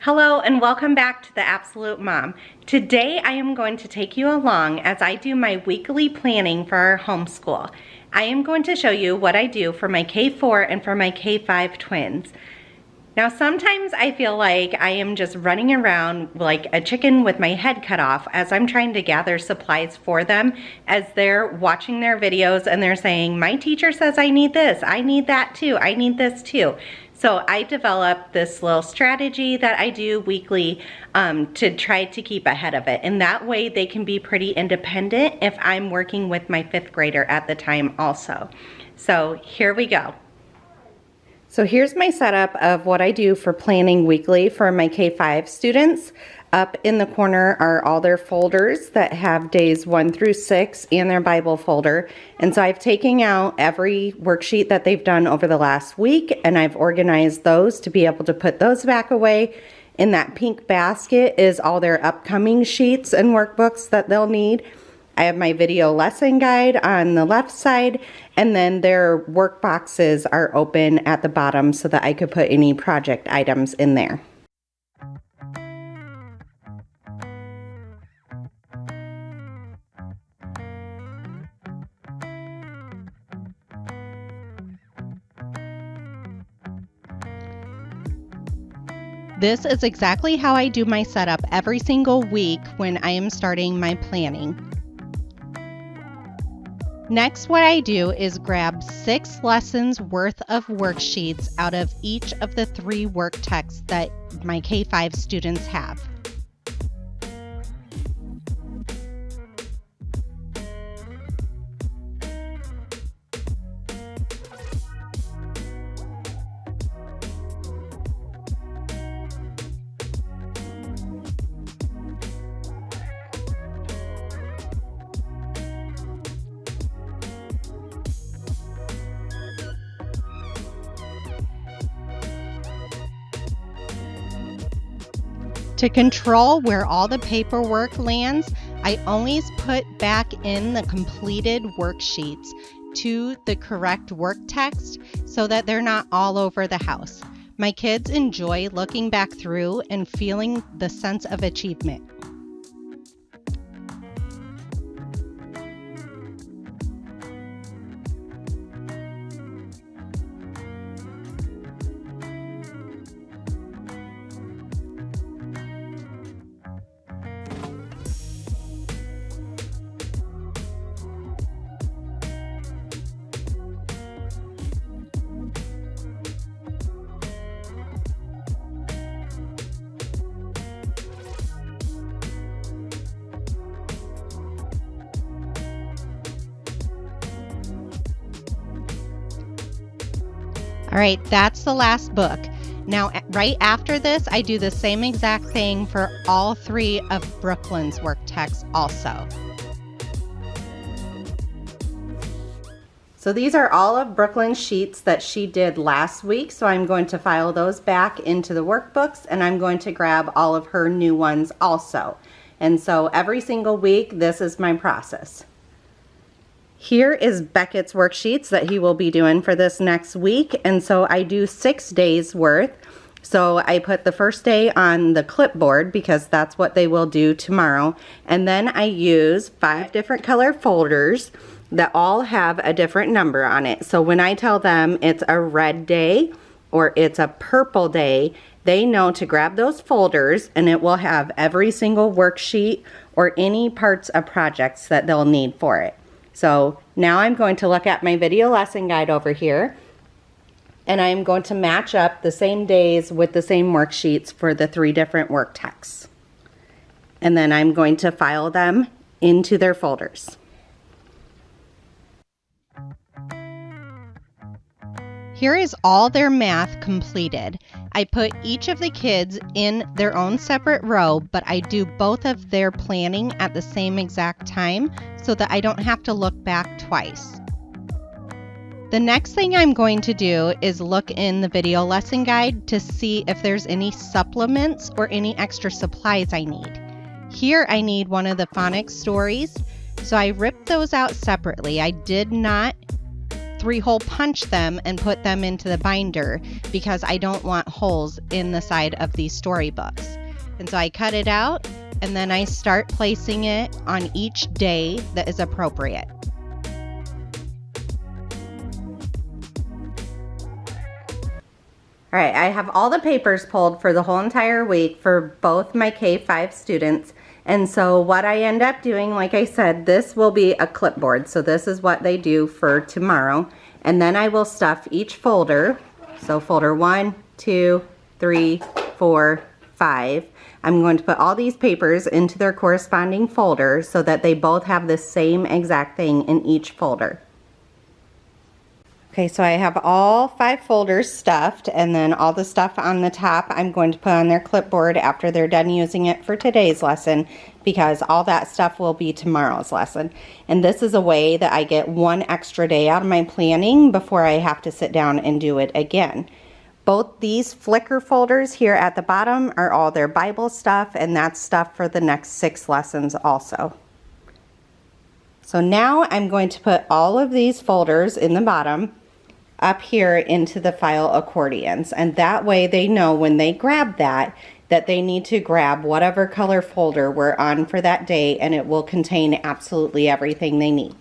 Hello and welcome back to The Absolute Mom. Today I am going to take you along as I do my weekly planning for our homeschool. I am going to show you what I do for my K4 and for my K5 twins. Now sometimes I feel like I am just running around like a chicken with my head cut off as I'm trying to gather supplies for them as they're watching their videos and they're saying, my teacher says I need this, I need that too, I need this too. So I developed this little strategy that I do weekly to try to keep ahead of it. And that way they can be pretty independent if I'm working with my 5th grader at the time also. So here we go. So here's my setup of what I do for planning weekly for my K5 students. Up in the corner are all their folders that have days 1 through 6 and their Bible folder. And so I've taken out every worksheet that they've done over the last week and I've organized those to be able to put those back away. In that pink basket is all their upcoming sheets and workbooks that they'll need. I have my video lesson guide on the left side, and then their work boxes are open at the bottom so that I could put any project items in there. This is exactly how I do my setup every single week when I am starting my planning. Next, what I do is grab 6 lessons worth of worksheets out of each of the 3 work texts that my K5 students have. To control where all the paperwork lands, I always put back in the completed worksheets to the correct work text so that they're not all over the house. My kids enjoy looking back through and feeling the sense of achievement. All right, that's the last book. Now, right after this, I do the same exact thing for all 3 of Brooklyn's work texts also. So these are all of Brooklyn's sheets that she did last week. So I'm going to file those back into the workbooks and I'm going to grab all of her new ones also. And so every single week, this is my process. Here is Beckett's worksheets that he will be doing for this next week. And so I do 6 days worth. So I put the first day on the clipboard because that's what they will do tomorrow. And then I use 5 different color folders that all have a different number on it. So when I tell them it's a red day or it's a purple day, they know to grab those folders and it will have every single worksheet or any parts of projects that they'll need for it. So now I'm going to look at my video lesson guide over here and I'm going to match up the same days with the same worksheets for the 3 different work texts. And then I'm going to file them into their folders. Here is all their math completed. I put each of the kids in their own separate row, but I do both of their planning at the same exact time so that I don't have to look back twice. The next thing I'm going to do is look in the video lesson guide to see if there's any supplements or any extra supplies I need. Here I need one of the phonics stories, so I ripped those out separately. I did not 3-hole punch them and put them into the binder because I don't want holes in the side of these storybooks. And so I cut it out and then I start placing it on each day that is appropriate. All right, I have all the papers pulled for the whole entire week for both my K-5 students. And so what I end up doing, like I said, this will be a clipboard. So this is what they do for tomorrow. And then I will stuff each folder. So folder 1, 2, 3, 4, 5. I'm going to put all these papers into their corresponding folder so that they both have the same exact thing in each folder. Okay, so I have all 5 folders stuffed, and then all the stuff on the top I'm going to put on their clipboard after they're done using it for today's lesson, because all that stuff will be tomorrow's lesson. And this is a way that I get one extra day out of my planning before I have to sit down and do it again. Both these Flickr folders here at the bottom are all their Bible stuff, and that's stuff for the next 6 lessons also. So now I'm going to put all of these folders in the bottom up here into the file accordions, and that way they know when they grab that they need to grab whatever color folder we're on for that day, and it will contain absolutely everything they need.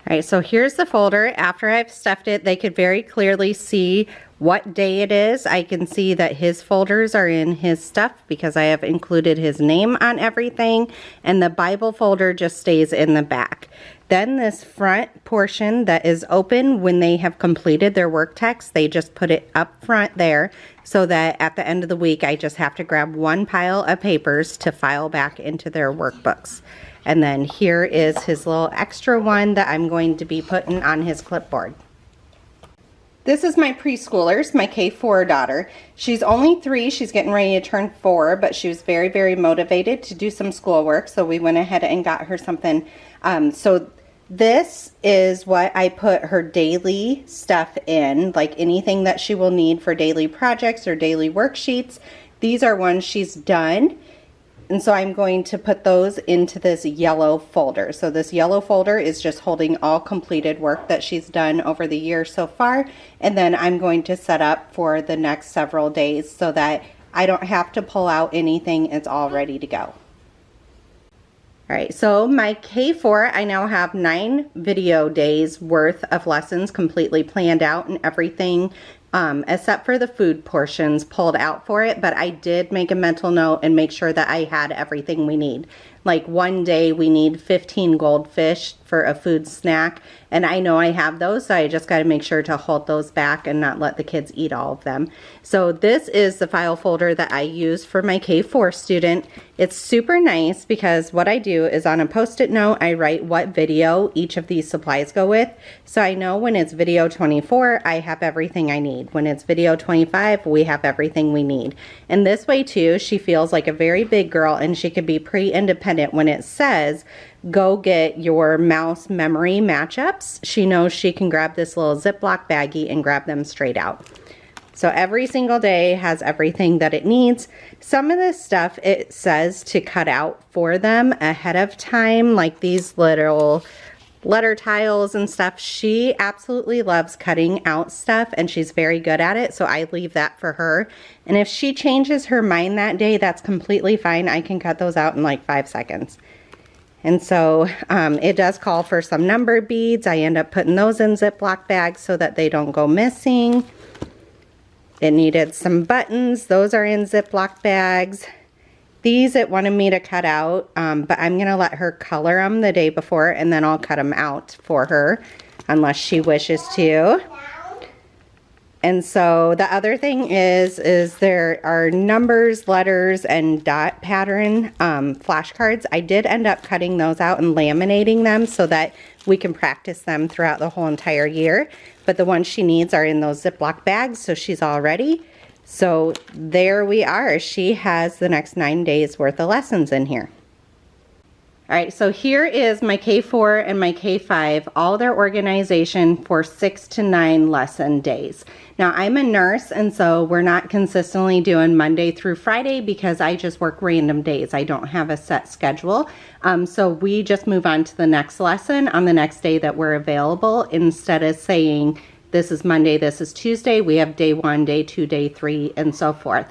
All right, so here's the folder. After I've stuffed it, they could very clearly see what day it is. I can see that his folders are in his stuff because I have included his name on everything, and the Bible folder just stays in the back. Then this front portion that is open when they have completed their work text, they just put it up front there so that at the end of the week I just have to grab one pile of papers to file back into their workbooks. And then here is his little extra one that I'm going to be putting on his clipboard. This is my preschoolers, my K4 daughter. She's only 3, she's getting ready to turn 4, but she was very, very motivated to do some schoolwork, so we went ahead and got her something. So this is what I put her daily stuff in, like anything that she will need for daily projects or daily worksheets. These are ones she's done. And so I'm going to put those into this yellow folder. So this yellow folder is just holding all completed work that she's done over the year so far. And then I'm going to set up for the next several days so that I don't have to pull out anything. It's all ready to go. All right, so my K4, I now have 9 video days worth of lessons completely planned out and everything, except for the food portions pulled out for it, but I did make a mental note and make sure that I had everything we need. Like one day we need 15 goldfish for a food snack, and I know I have those, so I just got to make sure to hold those back and not let the kids eat all of them. So this is the file folder that I use for my K4 student. It's super nice because what I do is on a post-it note, I write what video each of these supplies go with. So I know when it's video 24, I have everything I need. When it's video 25, we have everything we need. And this way too, she feels like a very big girl and she can be pretty independent. When it says, go get your mouse memory matchups, she knows she can grab this little Ziploc baggie and grab them straight out. So every single day has everything that it needs. Some of this stuff it says to cut out for them ahead of time, like these little letter tiles and stuff. She absolutely loves cutting out stuff and she's very good at it, so I leave that for her. And if she changes her mind that day, that's completely fine. I can cut those out in like 5 seconds. And so it does call for some number beads. I end up putting those in Ziploc bags so that they don't go missing. It needed some buttons. Those are in Ziploc bags. These it wanted me to cut out, but I'm going to let her color them the day before, and then I'll cut them out for her unless she wishes to. And so the other thing is there are numbers, letters, and dot pattern flashcards. I did end up cutting those out and laminating them so that we can practice them throughout the whole entire year. But the ones she needs are in those Ziploc bags, so she's all ready. So there we are. She has the next 9 days worth of lessons in here. All right, so here is my K4 and my K5, all their organization for 6 to 9 lesson days. Now, I'm a nurse, and so we're not consistently doing Monday through Friday because I just work random days. I don't have a set schedule. So we just move on to the next lesson on the next day that we're available. Instead of saying, this is Monday, this is Tuesday, we have day 1, day 2, day 3, and so forth.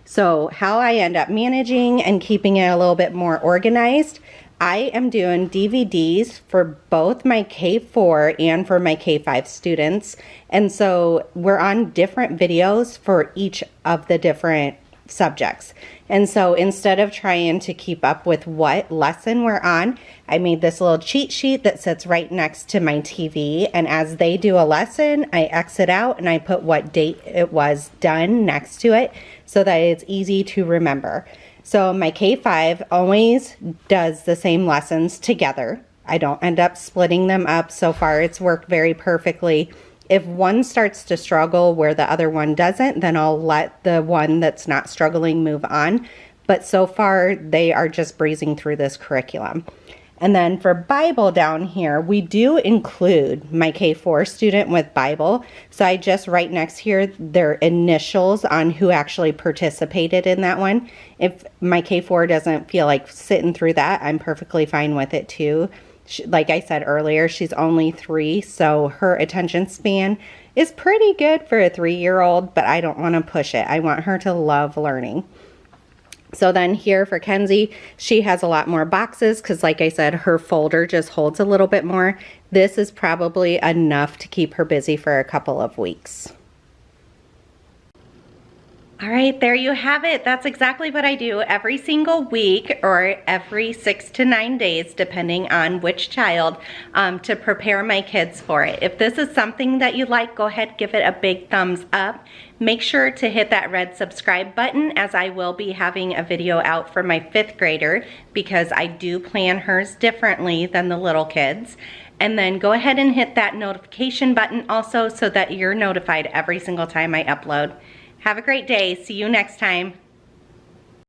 So how I end up managing and keeping it a little bit more organized, I am doing DVDs for both my K4 and for my K5 students. And so we're on different videos for each of the different subjects. And so instead of trying to keep up with what lesson we're on, I made this little cheat sheet that sits right next to my TV. And as they do a lesson, I exit out and I put what date it was done next to it so that it's easy to remember. So my K5 always does the same lessons together. I don't end up splitting them up. So far, it's worked very perfectly. If one starts to struggle where the other one doesn't, then I'll let the one that's not struggling move on. But so far, they are just breezing through this curriculum. And then for Bible down here, we do include my K4 student with Bible. So I just write next here their initials on who actually participated in that one. If my K4 doesn't feel like sitting through that, I'm perfectly fine with it too. Like I said earlier, she's only 3, so her attention span is pretty good for a 3-year-old, but I don't want to push it. I want her to love learning. So then here for Kenzie, she has a lot more boxes because like I said, her folder just holds a little bit more. This is probably enough to keep her busy for a couple of weeks. All right, there you have it. That's exactly what I do every single week or every 6 to 9 days, depending on which child, to prepare my kids for it. If this is something that you like, go ahead, give it a big thumbs up. Make sure to hit that red subscribe button as I will be having a video out for my 5th grader because I do plan hers differently than the little kids. And then go ahead and hit that notification button also so that you're notified every single time I upload. Have a great day. See you next time.